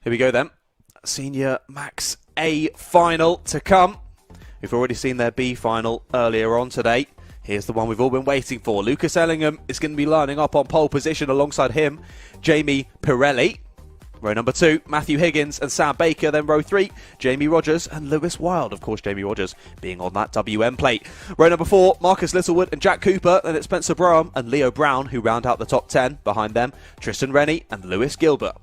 Here we go then. Senior Max A final to come. We've already seen their B final earlier on today. Here's the one we've all been waiting for. Lucas Ellingham is going to be lining up on pole position alongside him. Jamie Pirelli. Row number 2, Matthew Higgins and Sam Baker. Then row 3, Jamie Rogers and Lewis Wild. Of course, Jamie Rogers being on that WM plate. Row number 4, Marcus Littlewood and Jack Cooper. Then it's Spencer Brown and Leo Brown who round out the top 10. Behind them, Tristan Rennie and Lewis Gilbert.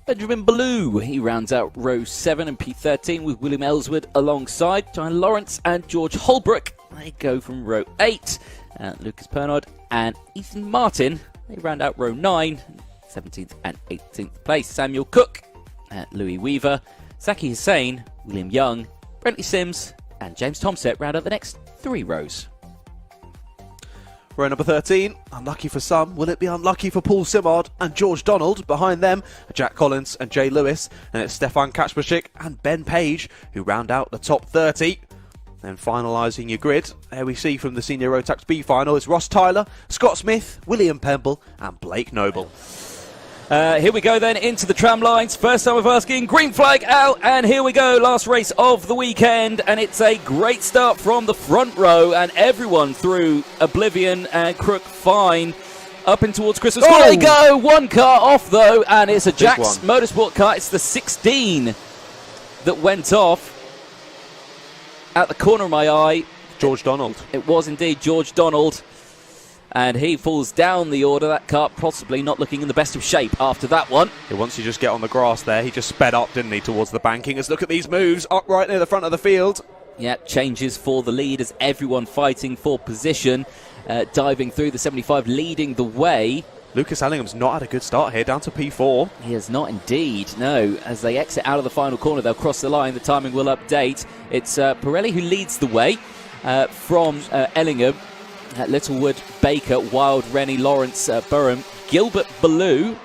Benjamin Ballou, he rounds out row 7 and P13 with William Ellswood alongside John Lawrence and George Holbrook. They go from row 8. Lucas Pernod and Ethan Martin, they round out row 9, 17th and 18th place. Samuel Cook, Louis Weaver, Zaki Hussain, William Young, Brentley Sims and James Tomset round out the next 3 rows. Row number 13, unlucky for some, will it be unlucky for Paul Simard and George Donald? Behind them, Jack Collins and Jay Lewis, and it's Stefan Kaczmarczyk and Ben Page who round out the top 30. Then finalising your grid, there we see from the Senior Rotax B final is Ross Tyler, Scott Smith, William Pemble and Blake Noble. Here we go then into the tram lines. First time of asking, green flag out, and here we go, last race of the weekend, and it's a great start from the front row, and everyone through Oblivion and Crook fine up in towards Christmas. Oh, there you go, one car off though, and it's a Jack's Motorsport car. It's the 16 that went off at the corner of my eye. George Donald. It was indeed George Donald. And he falls down the order. That car possibly not looking in the best of shape after that one. Once you just get on the grass there, he just sped up, didn't he, towards the banking. Let's look at these moves, up right near the front of the field. Yeah, changes for the lead as everyone fighting for position. Diving through the 75, leading the way. Lucas Ellingham's not had a good start here, down to P4. He has not indeed, no. As they exit out of the final corner, they'll cross the line. The timing will update. It's Pirelli who leads the way from Ellingham. Littlewood, Baker, Wild, Rennie, Lawrence, Burham, Gilbert, Ballou.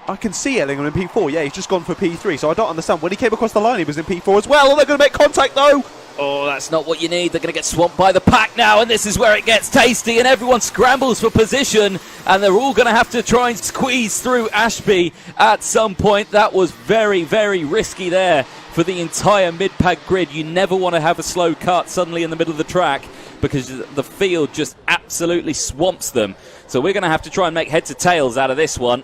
I can see Ellingham in P4. Yeah, he's just gone for P3, so I don't understand. When he came across the line, he was in P4 as well. Oh, they're going to make contact, though. Oh, that's not what you need. They're going to get swamped by the pack now, and this is where it gets tasty, and everyone scrambles for position, and they're all going to have to try and squeeze through Ashby at some point. That was very, very risky there for the entire mid-pack grid. You never want to have a slow kart suddenly in the middle of the track, because the field just absolutely swamps them. So we're going to have to try and make heads or tails out of this one,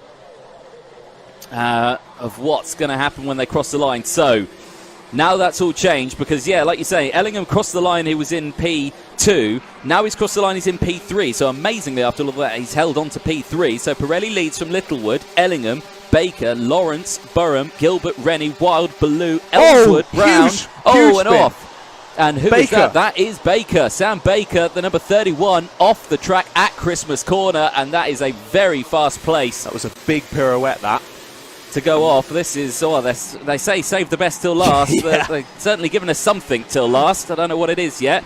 of what's going to happen when they cross the line. So now that's all changed, because, yeah, like you say, Ellingham crossed the line, he was in P2. Now he's crossed the line, he's in P3. So amazingly, after all of that, he's held on to P3. So Pirelli leads from Littlewood, Ellingham, Baker, Lawrence, Burham, Gilbert, Rennie, Wild, Ballou, Ellswood, Brown. Huge and spin. off. And who is Baker. that? That is Baker. Sam Baker, the number 31, off the track at Christmas Corner, and that is a very fast place. That was a big pirouette, that. To go off. This is, they say save the best till last. Yeah. They've certainly given us something till last. I don't know what it is yet.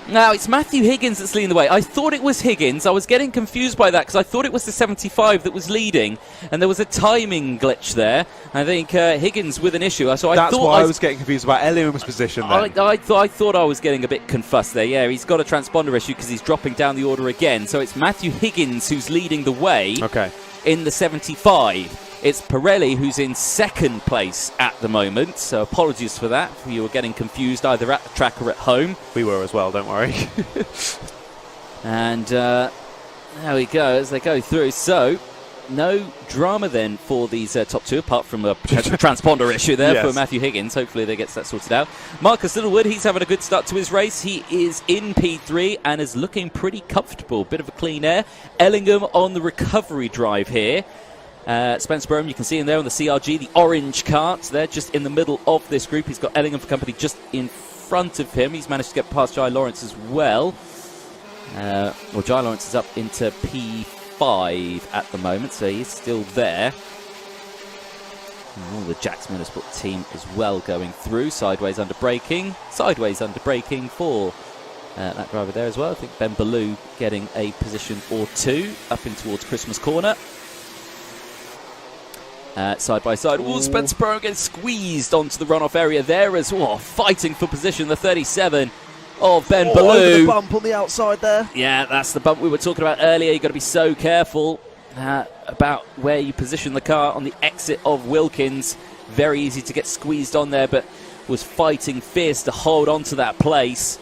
Now, it's Matthew Higgins that's leading the way. I thought it was Higgins. I was getting confused by that because I thought it was the 75 that was leading, and there was a timing glitch there. I think Higgins with an issue. So That's why I was getting confused about Ellingham's position then. I thought I was getting a bit confussed there. Yeah, he's got a transponder issue because he's dropping down the order again. So it's Matthew Higgins who's leading the way in the 75. It's Pirelli who's in second place at the moment, so apologies for that. You were getting confused either at the track or at home. We were as well, don't worry. And there we go as they go through. So no drama then for these top two, apart from a transponder issue there for Matthew Higgins. Hopefully they get that sorted out. Marcus Littlewood, he's having a good start to his race. He is in P3 and is looking pretty comfortable. Bit of a clean air. Ellingham on the recovery drive here. Spencer Brown, you can see him there on the CRG, the orange cart there, just in the middle of this group. He's got Ellingham for company just in front of him. He's managed to get past Jai Lawrence as well. Jai Lawrence is up into P5 at the moment, so he's still there. And all the Jack's Motorsport team as well going through. Sideways under braking for that driver there as well. I think Ben Ballou getting a position or two up in towards Christmas Corner. Side by side. Spencer Burrow gets squeezed onto the runoff area there as well. Fighting for position, the 37 of Ben Ballou. The bump on the outside there. Yeah, that's the bump we were talking about earlier. You've got to be so careful. about where you position the car on the exit of Wilkins. Very easy to get squeezed on there, but was fighting fierce to hold on to that place.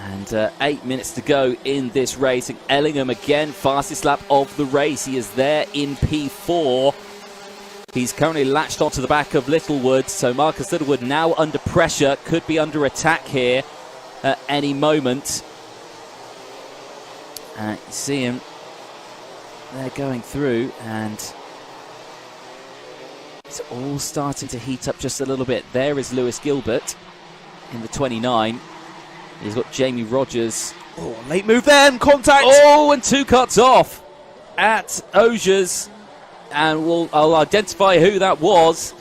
And 8 minutes to go in this race. And Ellingham again, fastest lap of the race. He is there in P4. He's currently latched onto the back of Littlewood. So Marcus Littlewood now under pressure. Could be under attack here at any moment. You see him. They're going through, and it's all starting to heat up just a little bit. There is Lewis Gilbert in the 29. He's got Jamie Rogers. Oh, late move then, contact! Oh, and 2 cuts off at Osiers. And I'll identify who that was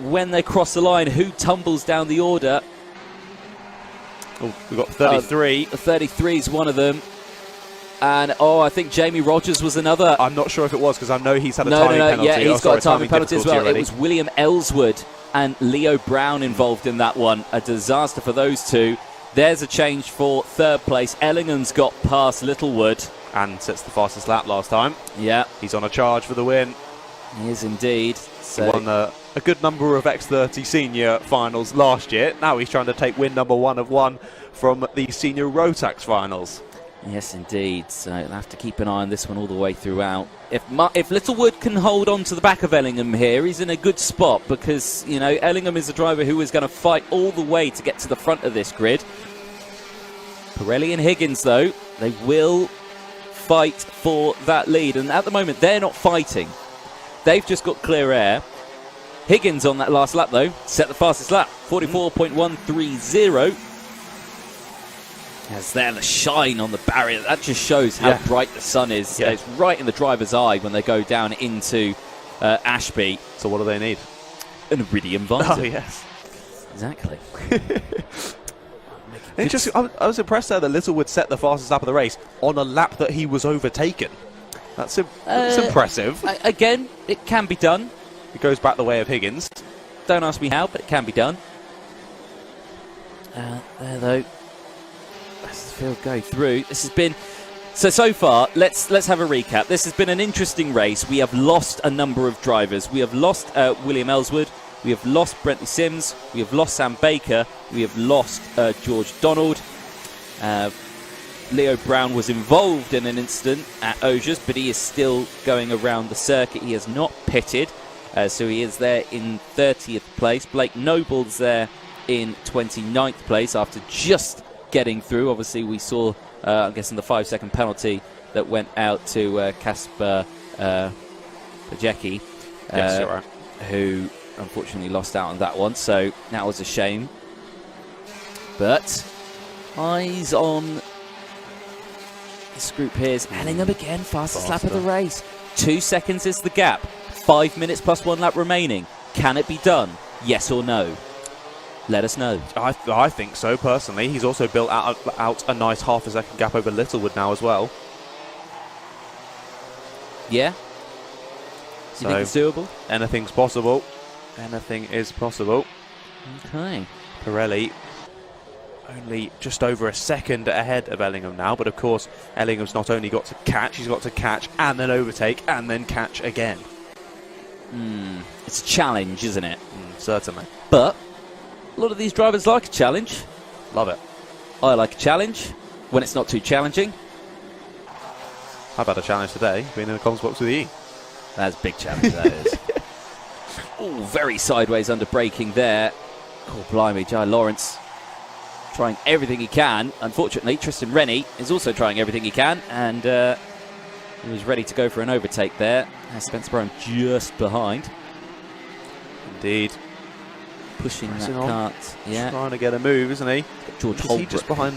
when they cross the line, who tumbles down the order. Oh, we've got 33. 33 is one of them. And, I think Jamie Rogers was another. I'm not sure if it was, because I know he's had a timing penalty. Yeah, he's got a timing penalty as well. Already. It was William Ellswood and Leo Brown involved in that one. A disaster for those two. There's a change for third place. Ellingham's got past Littlewood. And sets the fastest lap last time. Yeah. He's on a charge for the win. He is indeed. So he won a good number of X30 senior finals last year. Now he's trying to take win number 1 of 1 from the senior Rotax finals. Yes, indeed. So they'll have to keep an eye on this one all the way throughout. If Littlewood can hold on to the back of Ellingham here, he's in a good spot because, Ellingham is a driver who is going to fight all the way to get to the front of this grid. Pirelli and Higgins, though, they will fight for that lead. And at the moment, they're not fighting. They've just got clear air. Higgins on that last lap, though, set the fastest lap, 44.130. As there, the shine on the barrier. That just shows how bright the sun is. Yeah. It's right in the driver's eye when they go down into Ashby. So what do they need? An iridium visor. Oh, yes. Exactly. Interesting. I was impressed there that Littlewood set the fastest lap of the race on a lap that he was overtaken. That's impressive. Again, it can be done. It goes back the way of Higgins. Don't ask me how, but it can be done. There, though. Let's go through. This has been... So far, let's have a recap. This has been an interesting race. We have lost a number of drivers. We have lost William Ellswood. We have lost Brentley Sims. We have lost Sam Baker. We have lost George Donald. Leo Brown was involved in an incident at Osiers, but he is still going around the circuit. He has not pitted, so he is there in 30th place. Blake Noble's there in 29th place after just getting through. Obviously, we saw, I'm guessing, the 5-second penalty that went out to Kasper Pajecki, Yes, you're right. who unfortunately lost out on that one. So that was a shame. But eyes on this group here is Ellingham again, fastest lap of the race. 2 seconds is the gap. 5 minutes plus 1 lap remaining. Can it be done? Yes or no? Let us know. I think so, personally. He's also built out a nice half a second gap over Littlewood now as well. Yeah? You think it's doable? Anything's possible. Anything is possible. Okay. Pirelli only just over a second ahead of Ellingham now, but of course Ellingham's not only got to catch, he's got to catch and then overtake and then catch again. It's a challenge, isn't it? Certainly. But a lot of these drivers like a challenge. Love it. I like a challenge when it's not too challenging. I've had a challenge today, being in the comms box with you. That's a big challenge, that is. Oh, very sideways under braking there. Oh, blimey, Jai Lawrence trying everything he can. Unfortunately, Tristan Rennie is also trying everything he can, and he was ready to go for an overtake there. Spencer Brown just behind. Indeed. Pushing that cart. Yeah. Trying to get a move, isn't he? George Is he just behind...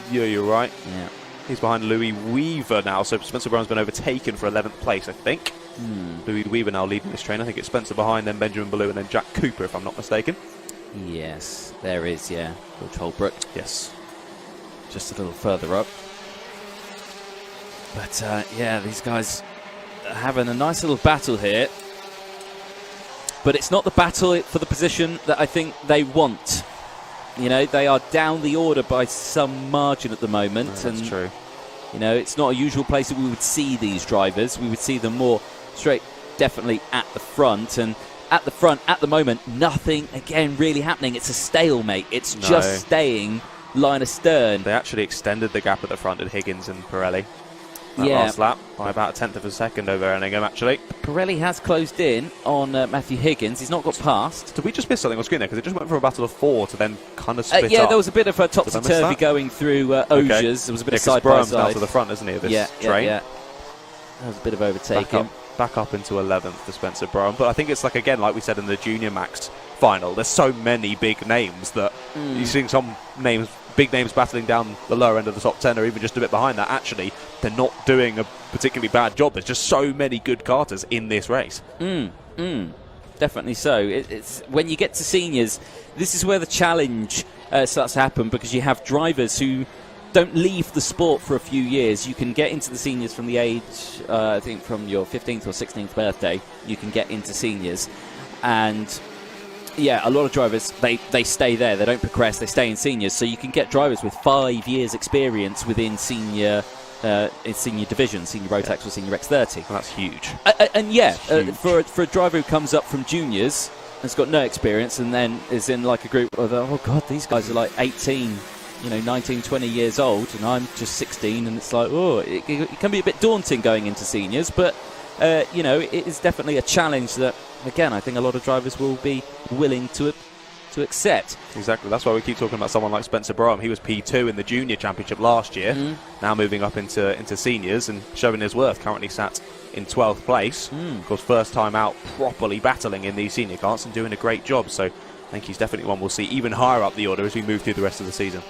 Yeah, you're right. Yeah. He's behind Louis Weaver now, so Spencer Brown's been overtaken for 11th place, I think. Louis Weaver now leading this train. I think it's Spencer behind, then Benjamin Ballou, and then Jack Cooper, if I'm not mistaken. Yes, there is, yeah. George Holbrook. Yes. Just a little further up. But, yeah, these guys are having a nice little battle here. But it's not the battle for the position that I think they want. You know, they are down the order by some margin at the moment. No, that's true. You know, it's not a usual place that we would see these drivers. We would see them more straight, definitely at the front. And at the front, at the moment, nothing, again, really happening. It's a stalemate. It's just staying line astern. They actually extended the gap at the front at Higgins and Pirelli. Last lap by about a tenth of a second over Ellingham, actually. Pirelli has closed in on Matthew Higgins. He's not got past. Did we just miss something on screen there? Because it just went from a battle of 4 to then kind of split up. Yeah, there was a bit of a topsy-turvy going through Osiers. There was a bit of side-by-side. down to the front, isn't he, of this train? Yeah. There was a bit of overtaking. Back up into 11th for Spencer Brown. But I think it's like, again, like we said in the Junior Max final, there's so many big names that you're seeing some big names battling down the lower end of the top 10 or even just a bit behind that. Actually, they're not doing a particularly bad job. There's just so many good karters in this race. Definitely so. It's when you get to seniors, this is where the challenge starts to happen, because you have drivers who don't leave the sport for a few years. You can get into the seniors from the age, I think from your 15th or 16th birthday, you can get into seniors. And yeah, a lot of drivers, they stay there. They don't progress. They stay in seniors. So you can get drivers with 5 years experience within senior division, senior Rotax or senior X30. Well, that's huge. For a driver who comes up from juniors, has got no experience, and then is in like a group of, oh God, these guys are like 18, 19, 20 years old, and I'm just 16, and it's like, it can be a bit daunting going into seniors, but it is definitely a challenge that, again, I think a lot of drivers will be willing to accept. Exactly. That's why we keep talking about someone like Spencer Brown. He was P2 in the Junior Championship last year, now moving up into seniors and showing his worth. Currently sat in 12th place. Of course, first time out properly battling in these senior karts and doing a great job. So I think he's definitely one we'll see even higher up the order as we move through the rest of the season.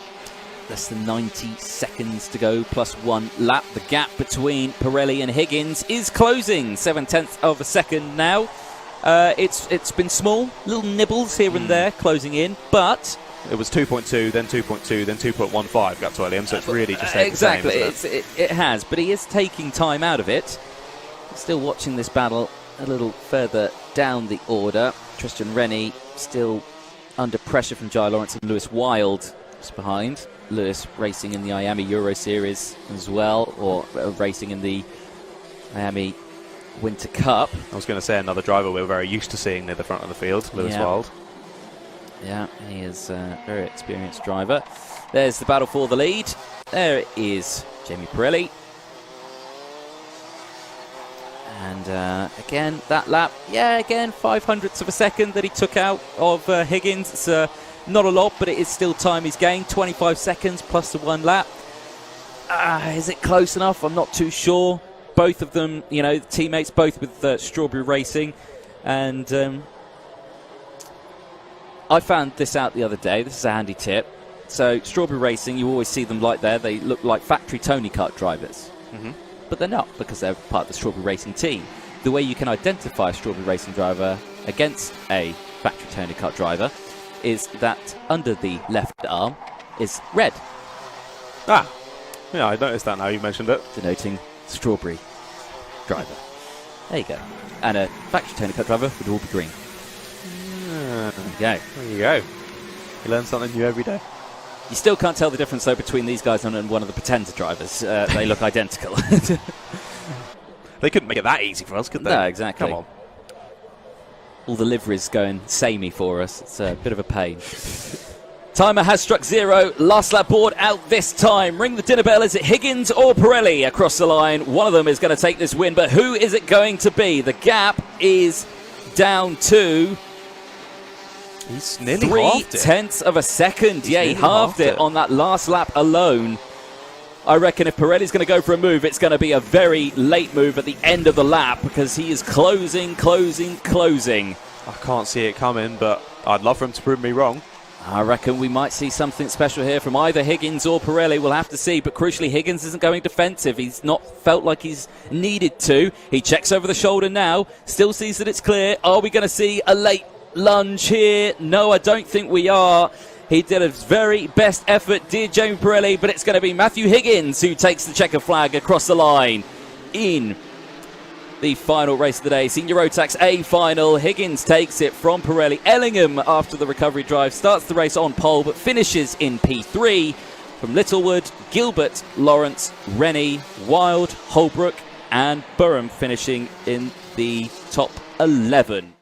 Less than 90 seconds to go, plus 1 lap. The gap between Pirelli and Higgins is closing. 7/10 of a second now. It's been small, little nibbles here and there, closing in, but it was 2.2, then 2.2, then 2.15 got to Ellingham, so it's really just stayed exactly the same, it has, but he is taking time out of it. Still watching this battle a little further down the order. Tristan Rennie still under pressure from Jai Lawrence and Lewis Wild just behind. Lewis racing in the Miami Euro Series as well, or racing in the Miami Winter Cup. I was going to say another driver we're very used to seeing near the front of the field, Lewis Wild. Yeah, he is a very experienced driver. There's the battle for the lead. There it is, Jamie Pirelli. And again, that lap, again, 0.05 of a second that he took out of Higgins. It's not a lot, but it is still time he's gained. 25 seconds plus the 1 lap. Is it close enough? I'm not too sure. Both of them, teammates, both with Strawberry Racing. And I found this out the other day. This is a handy tip. So Strawberry Racing, you always see them like there. They look like factory Tony Kart drivers. But they're not, because they're part of the Strawberry Racing team. The way you can identify a Strawberry Racing driver against a factory Tony Kart driver is that under the left arm is red. Yeah, I noticed that now you mentioned it. Denoting Strawberry driver. There you go. And a factory Tony Kart driver would all be green. There you go. There you go. You learn something new every day. You still can't tell the difference, though, between these guys and one of the pretender drivers. They look identical. They couldn't make it that easy for us, could they? No, exactly. Come on. All the liveries going samey for us. It's a bit of a pain. Timer has struck 0. Last lap board out this time. Ring the dinner bell. Is it Higgins or Pirelli across the line? One of them is going to take this win, but who is it going to be? The gap is down to... He's nearly halved it. 0.3 of a second. He halved it on that last lap alone. I reckon if Pirelli's going to go for a move, it's going to be a very late move at the end of the lap, because he is closing. I can't see it coming, but I'd love for him to prove me wrong. I reckon we might see something special here from either Higgins or Pirelli. We'll have to see, but crucially, Higgins isn't going defensive. He's not felt like he's needed to. He checks over the shoulder now, still sees that it's clear. Are we going to see a late lunge here? No, I don't think we are. He did his very best effort, did Jamie Pirelli, but it's going to be Matthew Higgins who takes the checker flag across the line in the final race of the day. Senior Rotax A final. Higgins takes it from Pirelli. Ellingham, after the recovery drive, starts the race on pole but finishes in P3. from Littlewood, Gilbert, Lawrence, Rennie, Wild, Holbrook and Burham finishing in the top 11.